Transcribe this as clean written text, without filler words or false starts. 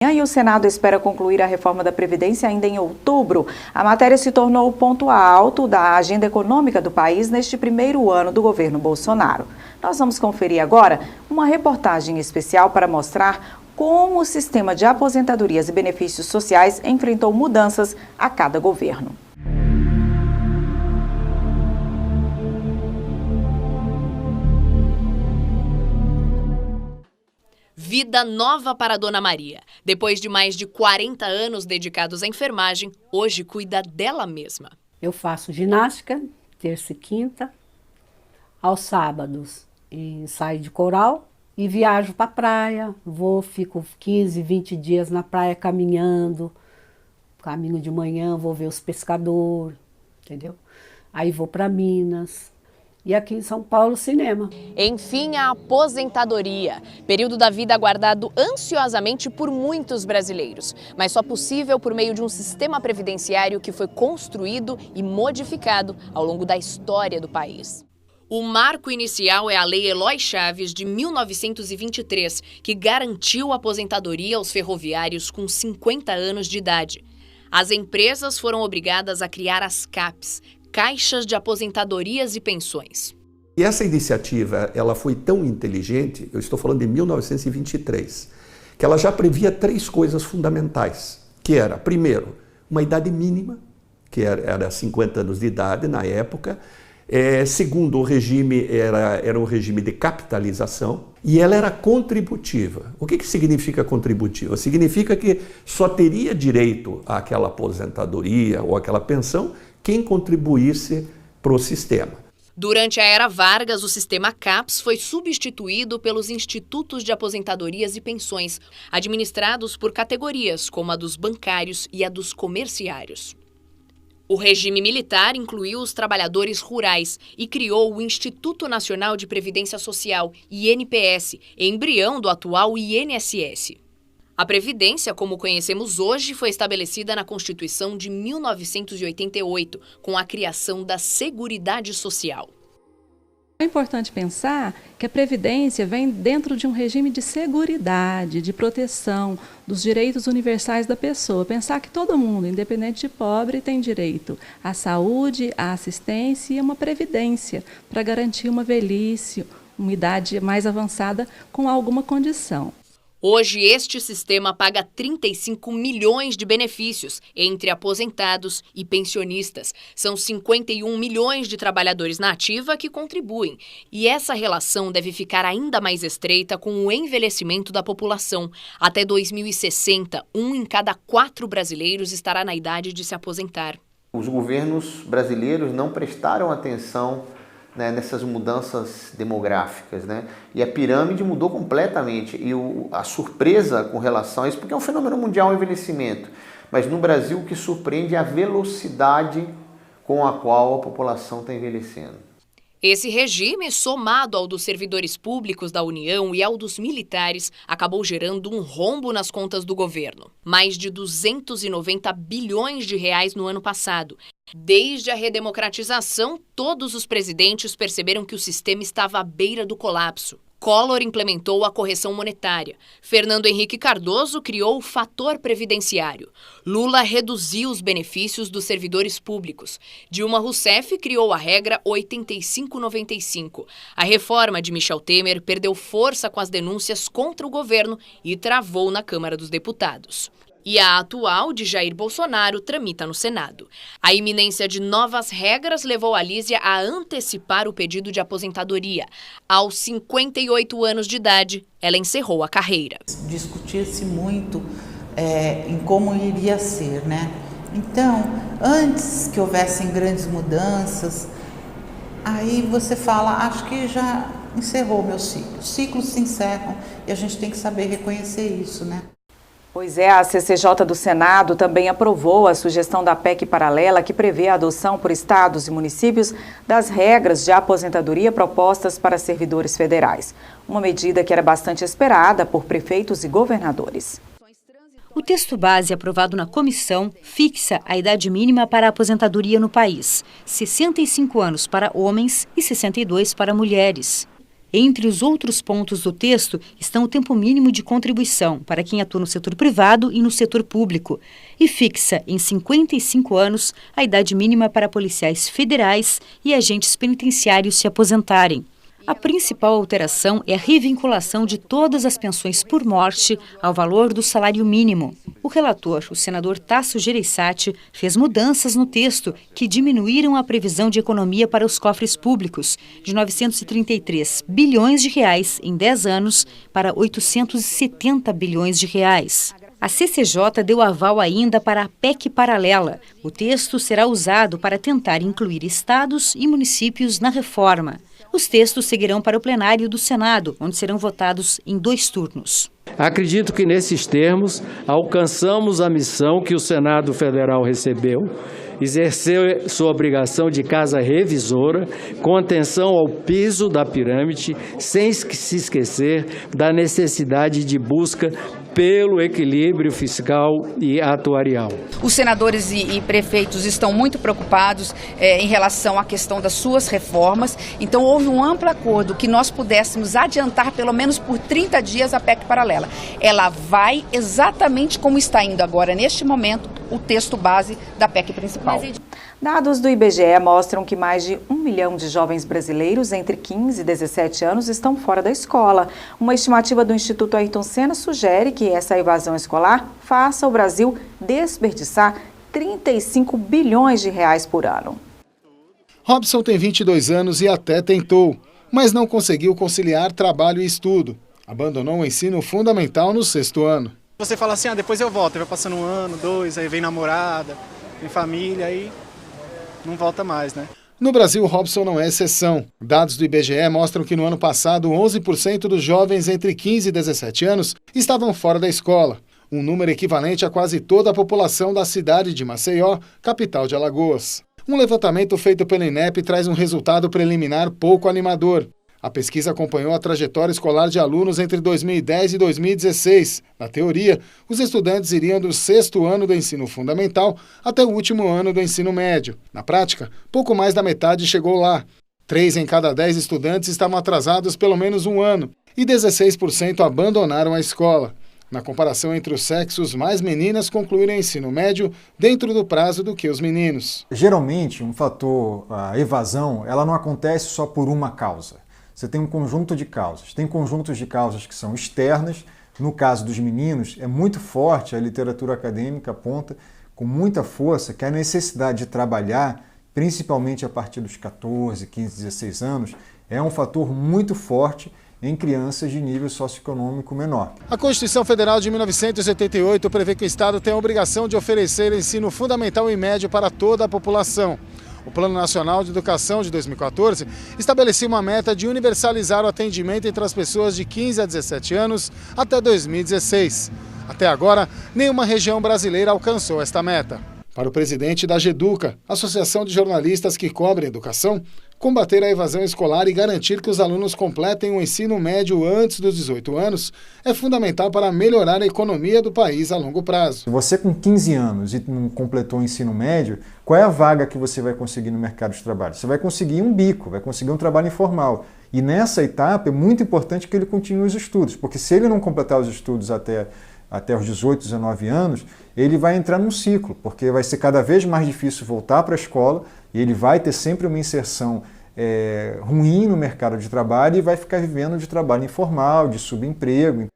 E o Senado espera concluir a reforma da Previdência ainda em outubro. A matéria se tornou o ponto alto da agenda econômica do país neste primeiro ano do governo Bolsonaro. Nós vamos conferir agora uma reportagem especial para mostrar como o sistema de aposentadorias e benefícios sociais enfrentou mudanças a cada governo. Vida nova para a Dona Maria. Depois de mais de 40 anos dedicados à enfermagem, hoje cuida dela mesma. Eu faço ginástica, terça e quinta. Aos sábados, ensaio de coral e viajo para a praia. Fico 15, 20 dias na praia caminhando. Caminho de manhã, vou ver os pescadores, entendeu? Aí vou para Minas. E aqui em São Paulo, cinema. Enfim, a aposentadoria. Período da vida aguardado ansiosamente por muitos brasileiros. Mas só possível por meio de um sistema previdenciário que foi construído e modificado ao longo da história do país. O marco inicial é a Lei Eloy Chaves, de 1923, que garantiu a aposentadoria aos ferroviários com 50 anos de idade. As empresas foram obrigadas a criar as CAPs, Caixas de Aposentadorias e Pensões. E essa iniciativa, ela foi tão inteligente, eu estou falando de 1923, que ela já previa 3 coisas fundamentais, que era, primeiro, uma idade mínima, que era 50 anos de idade na época. Segundo, o regime era um regime de capitalização e ela era contributiva. O que significa contributiva? Significa que só teria direito àquela aposentadoria ou àquela pensão quem contribuísse para o sistema. Durante a era Vargas, o sistema CAPS foi substituído pelos Institutos de Aposentadorias e Pensões, administrados por categorias como a dos bancários e a dos comerciários. O regime militar incluiu os trabalhadores rurais e criou o Instituto Nacional de Previdência Social, INPS, embrião do atual INSS. A Previdência, como conhecemos hoje, foi estabelecida na Constituição de 1988, com a criação da Seguridade Social. É importante pensar que a Previdência vem dentro de um regime de seguridade, de proteção dos direitos universais da pessoa. Pensar que todo mundo, independente de pobre, tem direito à saúde, à assistência e a uma previdência para garantir uma velhice, uma idade mais avançada com alguma condição. Hoje, este sistema paga 35 milhões de benefícios entre aposentados e pensionistas. São 51 milhões de trabalhadores na ativa que contribuem. E essa relação deve ficar ainda mais estreita com o envelhecimento da população. Até 2060, 1 em cada 4 brasileiros estará na idade de se aposentar. Os governos brasileiros não prestaram atenção nessas mudanças demográficas, E a pirâmide mudou completamente. E a surpresa com relação a isso, porque é um fenômeno mundial o envelhecimento, mas no Brasil o que surpreende é a velocidade com a qual a população está envelhecendo. Esse regime, somado ao dos servidores públicos da União e ao dos militares, acabou gerando um rombo nas contas do governo. Mais de 290 bilhões de reais no ano passado. Desde a redemocratização, todos os presidentes perceberam que o sistema estava à beira do colapso. Collor implementou a correção monetária. Fernando Henrique Cardoso criou o fator previdenciário. Lula reduziu os benefícios dos servidores públicos. Dilma Rousseff criou a regra 85-95. A reforma de Michel Temer perdeu força com as denúncias contra o governo e travou na Câmara dos Deputados. E a atual, de Jair Bolsonaro, tramita no Senado. A iminência de novas regras levou a Lísia a antecipar o pedido de aposentadoria. Aos 58 anos de idade, ela encerrou a carreira. Discutia-se muito em como iria ser, Então, antes que houvessem grandes mudanças, aí você fala, acho que já encerrou o meu ciclo. Os ciclos se encerram e a gente tem que saber reconhecer isso, Pois é, a CCJ do Senado também aprovou a sugestão da PEC paralela que prevê a adoção por estados e municípios das regras de aposentadoria propostas para servidores federais. Uma medida que era bastante esperada por prefeitos e governadores. O texto base aprovado na comissão fixa a idade mínima para a aposentadoria no país, 65 anos para homens e 62 para mulheres. Entre os outros pontos do texto estão o tempo mínimo de contribuição para quem atua no setor privado e no setor público e fixa em 55 anos a idade mínima para policiais federais e agentes penitenciários se aposentarem. A principal alteração é a revinculação de todas as pensões por morte ao valor do salário mínimo. O relator, o senador Tasso Gereissati, fez mudanças no texto que diminuíram a previsão de economia para os cofres públicos de 933 bilhões de reais em 10 anos para 870 bilhões de reais. A CCJ deu aval ainda para a PEC paralela. O texto será usado para tentar incluir estados e municípios na reforma. Os textos seguirão para o plenário do Senado, onde serão votados em 2 turnos. Acredito que nesses termos alcançamos a missão que o Senado Federal recebeu, exercer sua obrigação de casa revisora, com atenção ao piso da pirâmide, sem se esquecer da necessidade de busca pelo equilíbrio fiscal e atuarial. Os senadores e prefeitos estão muito preocupados em relação à questão das suas reformas, então houve um amplo acordo que nós pudéssemos adiantar pelo menos por 30 dias a PEC paralela. Ela vai exatamente como está indo agora, neste momento, o texto base da PEC principal. Dados do IBGE mostram que mais de 1 milhão de jovens brasileiros entre 15 e 17 anos estão fora da escola. Uma estimativa do Instituto Ayrton Senna sugere que essa evasão escolar faça o Brasil desperdiçar 35 bilhões de reais por ano. Robson tem 22 anos e até tentou, mas não conseguiu conciliar trabalho e estudo. Abandonou o ensino fundamental no 6º ano. Você fala assim, depois eu volto, vai passando 1 ano, 2, aí vem namorada, vem família, aí não volta mais, né? No Brasil, Robson não é exceção. Dados do IBGE mostram que no ano passado, 11% dos jovens entre 15 e 17 anos estavam fora da escola. Um número equivalente a quase toda a população da cidade de Maceió, capital de Alagoas. Um levantamento feito pela INEP traz um resultado preliminar pouco animador. A pesquisa acompanhou a trajetória escolar de alunos entre 2010 e 2016. Na teoria, os estudantes iriam do 6º ano do ensino fundamental até o último ano do ensino médio. Na prática, pouco mais da metade chegou lá. 3 em cada 10 estudantes estavam atrasados pelo menos 1 ano e 16% abandonaram a escola. Na comparação entre os sexos, mais meninas concluíram o ensino médio dentro do prazo do que os meninos. Geralmente, a evasão, ela não acontece só por uma causa. Você tem um conjunto de causas. Tem conjuntos de causas que são externas. No caso dos meninos, é muito forte, a literatura acadêmica aponta com muita força que a necessidade de trabalhar, principalmente a partir dos 14, 15, 16 anos, é um fator muito forte em crianças de nível socioeconômico menor. A Constituição Federal de 1988 prevê que o Estado tem a obrigação de oferecer ensino fundamental e médio para toda a população. O Plano Nacional de Educação de 2014 estabelecia uma meta de universalizar o atendimento entre as pessoas de 15 a 17 anos até 2016. Até agora, nenhuma região brasileira alcançou esta meta. Para o presidente da GEDUCA, Associação de Jornalistas que cobre a educação, combater a evasão escolar e garantir que os alunos completem o ensino médio antes dos 18 anos é fundamental para melhorar a economia do país a longo prazo. Se você com 15 anos e não completou o ensino médio, qual é a vaga que você vai conseguir no mercado de trabalho? Você vai conseguir um bico, vai conseguir um trabalho informal. E nessa etapa é muito importante que ele continue os estudos, porque se ele não completar os estudos até os 18, 19 anos, ele vai entrar num ciclo, porque vai ser cada vez mais difícil voltar para a escola e ele vai ter sempre uma inserção ruim no mercado de trabalho e vai ficar vivendo de trabalho informal, de subemprego.